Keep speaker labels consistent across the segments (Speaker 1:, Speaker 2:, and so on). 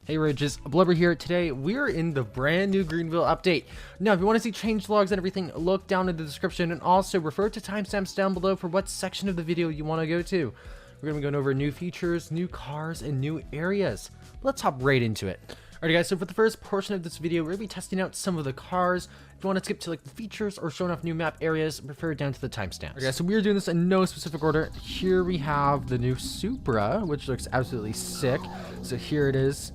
Speaker 1: Hey Ridges, Blubber here. Today we're in the brand new Greenville update. Now if you want to see changelogs and everything, look down in the description and also refer to timestamps down below for what section of the video you want to go to. We're going to be going over new features, new cars, and new areas. Let's hop right into it. Alright guys, so for the first portion of this video, we're going to be testing out some of the cars. If you want to skip to like the features or showing off new map areas, refer down to the timestamps. Alright guys, so we're doing this in no specific order. Here we have the new Supra, which looks absolutely sick. So here it is.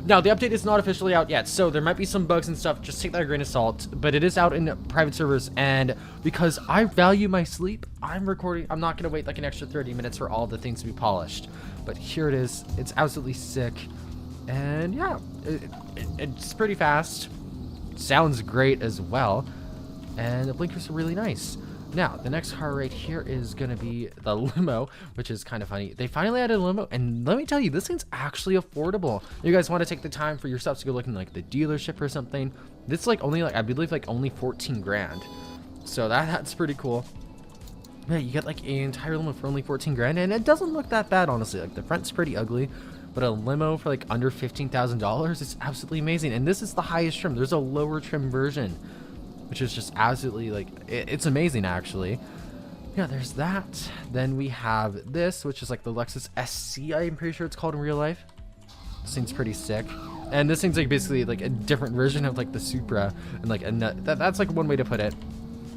Speaker 1: Now, the update is not officially out yet, so there might be some bugs and stuff. Just take that with a grain of salt, but it is out in private servers, and because I value my sleep, I'm recording. I'm not going to wait like an extra 30 minutes for all the things to be polished. But here it is. It's absolutely sick, and yeah, it's pretty fast. Sounds great as well, and the blinkers are really nice. Now, the next car right here is going to be the limo, which is kind of funny. They finally added a limo, and let me tell you, this thing's actually affordable. You guys want to take the time for yourselves to go look in like the dealership or something. This is like only like, I believe like only 14 grand. So that's pretty cool. Yeah, you get like an entire limo for only 14 grand, and it doesn't look that bad, honestly. Like the front's pretty ugly, but a limo for like under $15,000 is absolutely amazing. And this is the highest trim. There's a lower trim version, which is just absolutely like it's amazing actually. Yeah, there's that. Then we have this, which is like the Lexus SC, I'm pretty sure it's called in real life. This thing's pretty sick, and this thing's like basically like a different version of like the Supra, and like that's like one way to put it.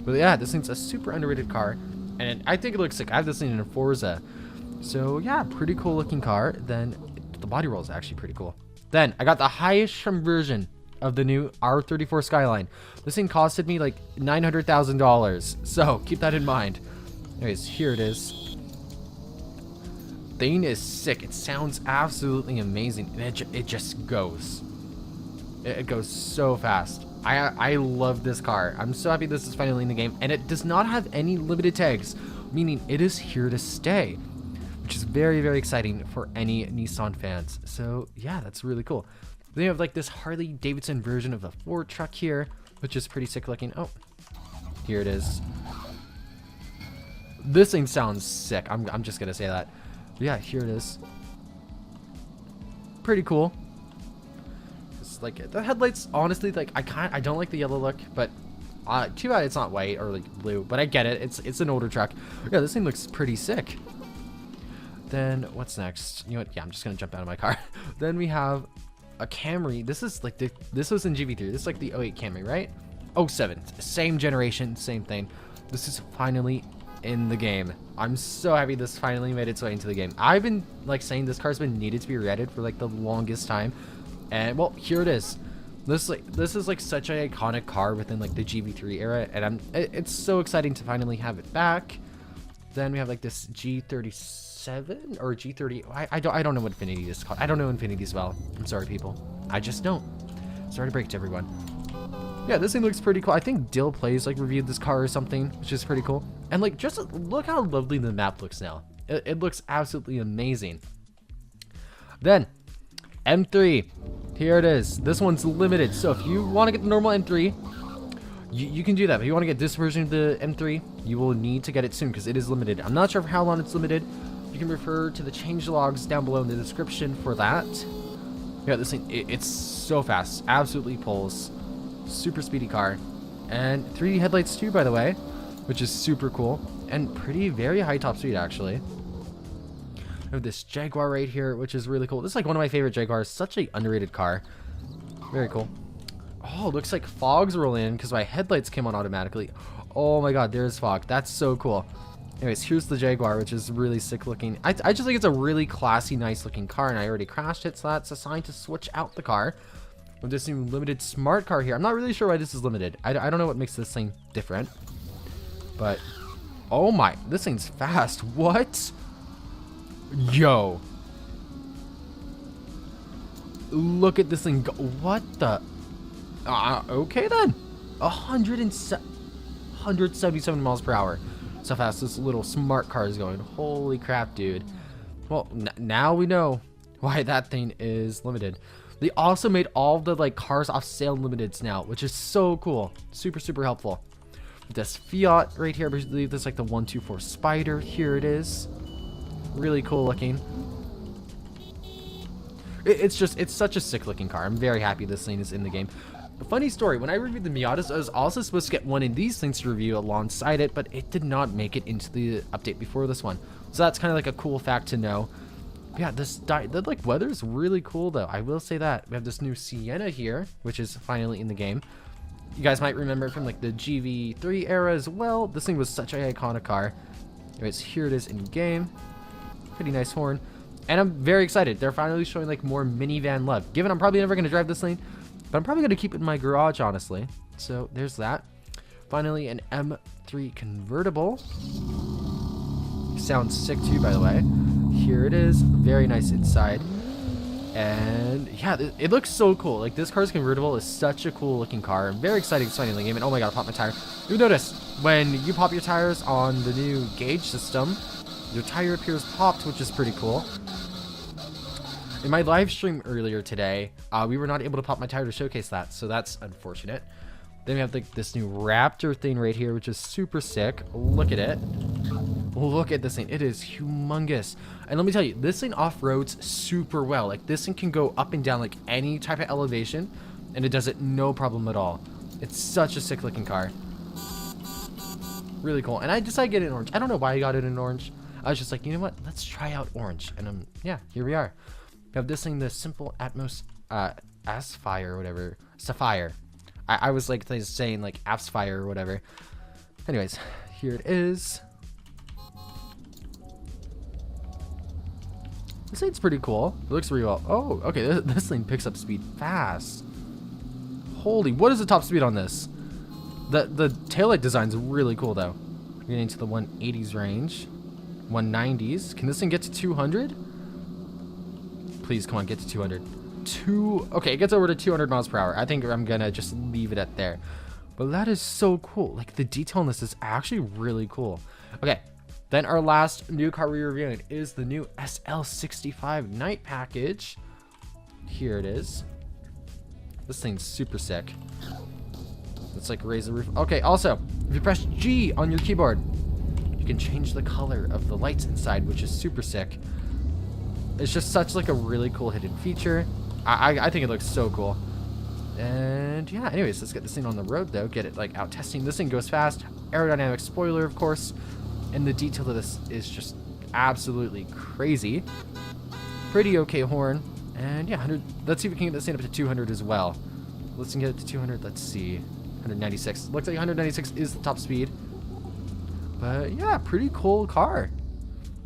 Speaker 1: But yeah, this thing's a super underrated car, and I think it looks sick. I have this thing in a Forza, so yeah, pretty cool looking car. Then the body roll is actually pretty cool. Then I got the highest trim version of the new R34 Skyline. This thing costed me like $900,000, so keep that in mind. Anyways, here it is. Thing is sick. It sounds absolutely amazing, and it just goes. It goes so fast. I love this car. I'm so happy this is finally in the game, and it does not have any limited tags, meaning it is here to stay, which is very, very exciting for any Nissan fans. So yeah, that's really cool. They have like this Harley Davidson version of the Ford truck here, which is pretty sick looking. Oh, here it is. This thing sounds sick. I'm just gonna say that. But yeah, here it is. Pretty cool. It's like the headlights, honestly, like I don't like the yellow look, but too bad it's not white or like blue. But I get it. It's an older truck. Yeah, this thing looks pretty sick. Then what's next? You know what? Yeah, I'm just gonna jump out of my car. Then we have a Camry. This is like this was in GV3. This is like the 08 Camry, right? 07, same generation, same thing. This is finally in the game. I'm so happy this finally made its way into the game. I've been like saying this car's been needed to be redded for like the longest time, and well, here it is. This is like such an iconic car within like the GV3 era, and it's so exciting to finally have it back. Then we have like this G37 or G30. I don't know what Infiniti is called. I don't know Infiniti as well. I'm sorry, people. I just don't. Sorry to break it to everyone. Yeah, this thing looks pretty cool. I think Dill Plays like reviewed this car or something, which is pretty cool. And like, just look how lovely the map looks now. It looks absolutely amazing. Then M3, here it is. This one's limited, so if you want to get the normal M3, you can do that. But if you want to get this version of the M3, you will need to get it soon because it is limited. I'm not sure for how long it's limited. You can refer to the changelogs down below in the description for that. Yeah, this thing, it's so fast. Absolutely pulls. Super speedy car. And 3D headlights too, by the way, which is super cool. And very high top speed, actually. I have this Jaguar right here, which is really cool. This is like one of my favorite Jaguars. Such an underrated car. Very cool. Oh, looks like fog's rolling in because my headlights came on automatically. Oh my god, there's fog. That's so cool. Anyways, here's the Jaguar, which is really sick looking. I just think it's a really classy, nice looking car, and I already crashed it, so that's a sign to switch out the car with this new limited smart car here. I'm not really sure why this is limited. I don't know what makes this thing different, but oh my, this thing's fast. What? Yo. Look at this thing go. What the? Okay then. 177 miles per hour. That's how fast this little smart car is going. Holy crap, dude. Well, now we know why that thing is limited. They also made all the like cars off sale limiteds now, which is so cool. Super, super helpful. This Fiat right here, I believe this is like the 124 Spider. Here it is. Really cool looking. It's such a sick looking car. I'm very happy this thing is in the game. A funny story, when I reviewed the Miatas, I was also supposed to get one of these things to review alongside it, but it did not make it into the update before this one. So that's kind of like a cool fact to know. But yeah, the like weather is really cool though. I will say that. We have this new Sienna here, which is finally in the game. You guys might remember it from like the GV3 era as well. This thing was such an iconic car. Anyways, here it is in game. Pretty nice horn. And I'm very excited. They're finally showing like more minivan love. Given I'm probably never going to drive this thing, but I'm probably going to keep it in my garage, honestly. So there's that. Finally, an M3 convertible. Sounds sick too, by the way. Here it is. Very nice inside. And yeah, it looks so cool. Like, this car's convertible is such a cool looking car. I'm very excited to find it in the game. And oh my god, I popped my tire. You notice when you pop your tires on the new gauge system, your tire appears popped, which is pretty cool. In my live stream earlier today, we were not able to pop my tire to showcase that, so that's unfortunate. Then we have like this new Raptor thing right here, which is super sick. Look at it. Look at this thing. It is humongous. And let me tell you, this thing off-roads super well. Like, this thing can go up and down like any type of elevation, and it does it no problem at all. It's such a sick looking car. Really cool. And I decided to get it in orange. I don't know why I got it in orange. I was just like, you know what? Let's try out orange. And yeah, here we are. We have this thing, the Simple Atmos Aspire or whatever. Sapphire. I was like saying like Aspire or whatever. Anyways, here it is. This thing's pretty cool. It looks really well. Oh, okay. This thing picks up speed fast. Holy, what is the top speed on this? The taillight design's really cool though. We're getting into the 180s range. 190s. Can this thing get to 200? Please, come on, get to 200. Okay, it gets over to 200 miles per hour. I think I'm gonna just leave it at there. But that is so cool. Like, the detail on this is actually really cool. Okay, then our last new car we're reviewing is the new SL65 night package. Here it is. This thing's super sick. Let's like raise the roof. Okay, also, if you press G on your keyboard, you can change the color of the lights inside, which is super sick. It's just such like a really cool hidden feature. I think it looks so cool. And yeah, anyways, let's get this thing on the road though. Get it like out testing. This thing goes fast. Aerodynamic spoiler, of course. And the detail of this is just absolutely crazy. Pretty okay horn. And yeah, 100. Let's see if we can get this thing up to 200 as well. Let's get it to 200. Let's see. 196. Looks like 196 is the top speed. But yeah, pretty cool car.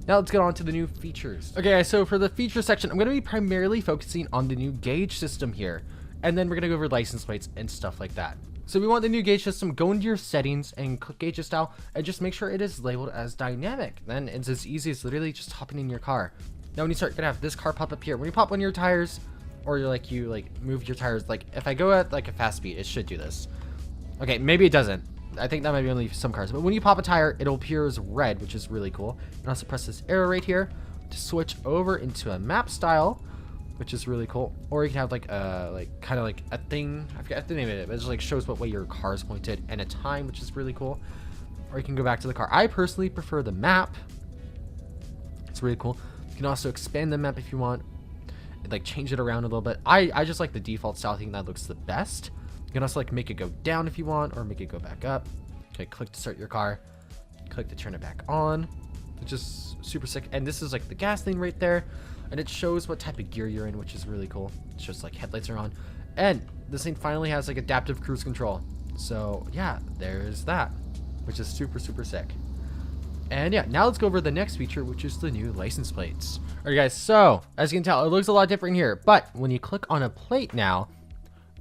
Speaker 1: Now let's get on to the new features. Okay, so for the feature section, I'm going to be primarily focusing on the new gauge system here. And then we're going to go over license plates and stuff like that. So we want the new gauge system. Go into your settings and click gauge style and just make sure it is labeled as dynamic. Then it's as easy as literally just hopping in your car. Now when you start, you're going to have this car pop up here. When you pop one of your tires, or you move your tires, like if I go at like a fast speed, it should do this. Okay, maybe it doesn't. I think that might be only some cars, but when you pop a tire, it'll appear as red, which is really cool. You can also press this arrow right here to switch over into a map style, which is really cool. Or you can have like a kind of like a thing. I forget the name of it, but it just like shows what way your car is pointed and a time, which is really cool. Or you can go back to the car. I personally prefer the map. It's really cool. You can also expand the map if you want, like change it around a little bit. I just like the default style. I think that looks the best. You can also like make it go down if you want, or make it go back up. Okay, click to start your car, click to turn it back on, which is super sick. And this is like the gas thing right there, and it shows what type of gear you're in, which is really cool. It's just like headlights are on, and this thing finally has like adaptive cruise control. So yeah, there's that, which is super sick. And yeah, now let's go over the next feature, which is the new license plates. All right guys, so as you can tell, it looks a lot different here, but when you click on a plate now,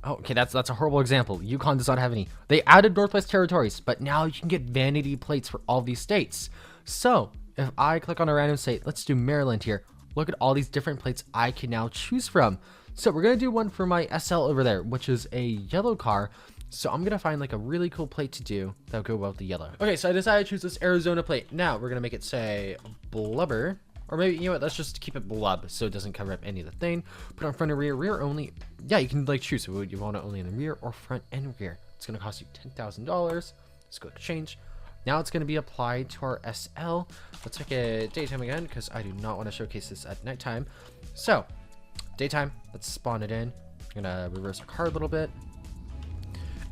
Speaker 1: oh, okay, that's a horrible example. Yukon does not have any. They added Northwest Territories, but now you can get vanity plates for all these states. So if I click on a random state, let's do Maryland here. Look at all these different plates I can now choose from. So we're going to do one for my SL over there, which is a yellow car. So I'm going to find like a really cool plate to do that'll go well with the yellow. Okay, so I decided to choose this Arizona plate. Now we're going to make it say Blubber. Or maybe, you know what, let's just keep it Blub so it doesn't cover up any of the thing. Put on front and rear only. Yeah, you can like choose if you want it only in the rear or front and rear. It's going to cost you $10,000. Let's go exchange. Now it's going to be applied to our SL. Let's make it daytime again because I do not want to showcase this at nighttime. So daytime. Let's spawn it in. I'm gonna reverse our car a little bit.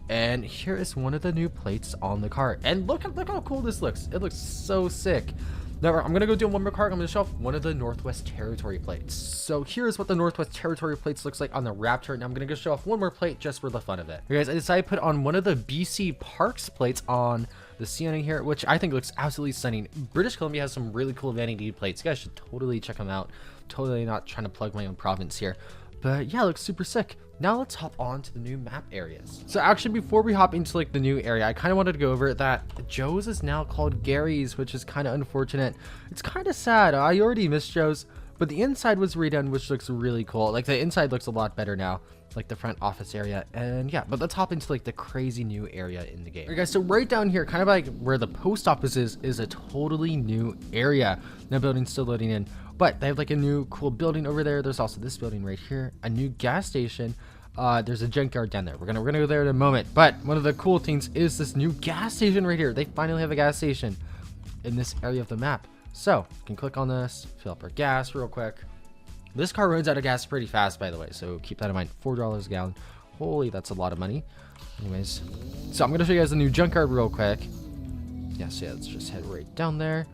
Speaker 1: And here is one of the new plates on the car. And look how cool this looks. It looks so sick. Now, I'm gonna go do one more car. I'm gonna show off one of the Northwest Territory plates. So here's what the Northwest Territory plates looks like on the Raptor. Now I'm gonna go show off one more plate just for the fun of it. Okay, guys, I decided to put on one of the BC Parks plates on the Sienna here, which I think looks absolutely stunning. British Columbia has some really cool vanity plates. You guys should totally check them out. Totally not trying to plug my own province here. But yeah, it looks super sick. Now let's hop on to the new map areas. So actually, before we hop into like the new area, I kind of wanted to go over that Joe's is now called Gary's, which is kind of unfortunate. It's kind of sad. I already missed Joe's, but the inside was redone, which looks really cool. Like the inside looks a lot better now, like the front office area. And yeah, but let's hop into like the crazy new area in the game. All right, guys, so right down here, kind of like where the post office is a totally new area. Now building's still loading in, but they have like a new cool building over there. There's also this building right here, a new gas station. There's a junkyard down there. We're gonna go there in a moment. But one of the cool things is this new gas station right here. They finally have a gas station in this area of the map. So you can click on this, fill up our gas real quick. This car runs out of gas pretty fast, by the way, so keep that in mind. $4 a gallon. Holy, that's a lot of money. Anyways, so I'm gonna show you guys the new junkyard real quick. Yes, yeah, let's just head right down there.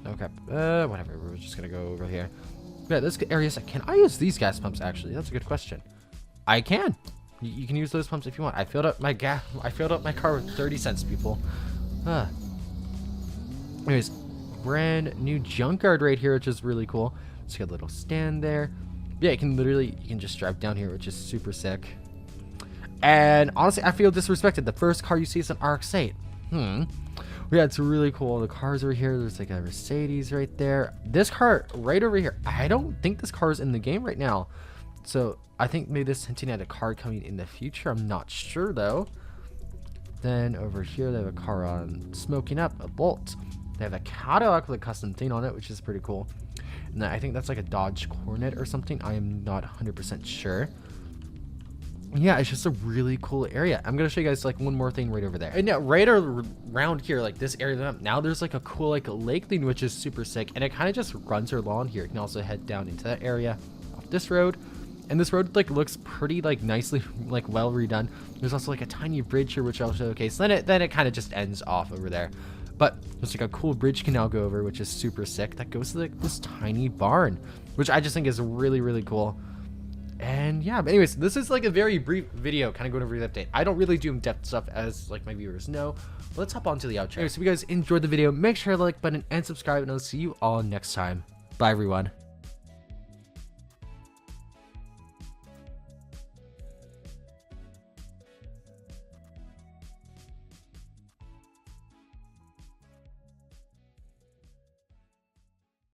Speaker 1: Okay, whatever. We're just gonna go over here. Yeah, this area. Can I use these gas pumps? Actually, that's a good question. I can. You can use those pumps if you want. I filled up my gas. I filled up my car with 30 cents, people. Anyways, brand new junkyard right here, which is really cool. It's got a little stand there. Yeah, you can just drive down here, which is super sick. And honestly, I feel disrespected. The first car you see is an RX-8. Yeah, it's really cool. The cars are here. There's like a Mercedes right there. This car right over here. I don't think this car is in the game right now. So I think maybe this is hinting at a car coming in the future. I'm not sure though. Then over here, they have a car on smoking up, a Bolt. They have a Cadillac with a custom thing on it, which is pretty cool. And then I think that's like a Dodge Coronet or something. I am not 100% sure. Yeah, it's just a really cool area. I'm gonna show you guys like one more thing right over there. And now right around here, like this area, now there's like a cool like lake thing, which is super sick. And it kind of just runs along here. You can also head down into that area off this road. And this road like looks pretty like nicely like well redone. There's also like a tiny bridge here, which I'll showcase. Then it kind of just ends off over there. But there's like a cool bridge you can now go over, which is super sick. That goes to like this tiny barn, which I just think is really, really cool. And yeah, but anyways, this is like a very brief video kind of going over the update. I don't really do in-depth stuff, as like my viewers know. Let's hop on to the outro. Anyways, if you guys enjoyed the video, make sure to like button and subscribe, and I'll see you all next time. Bye everyone.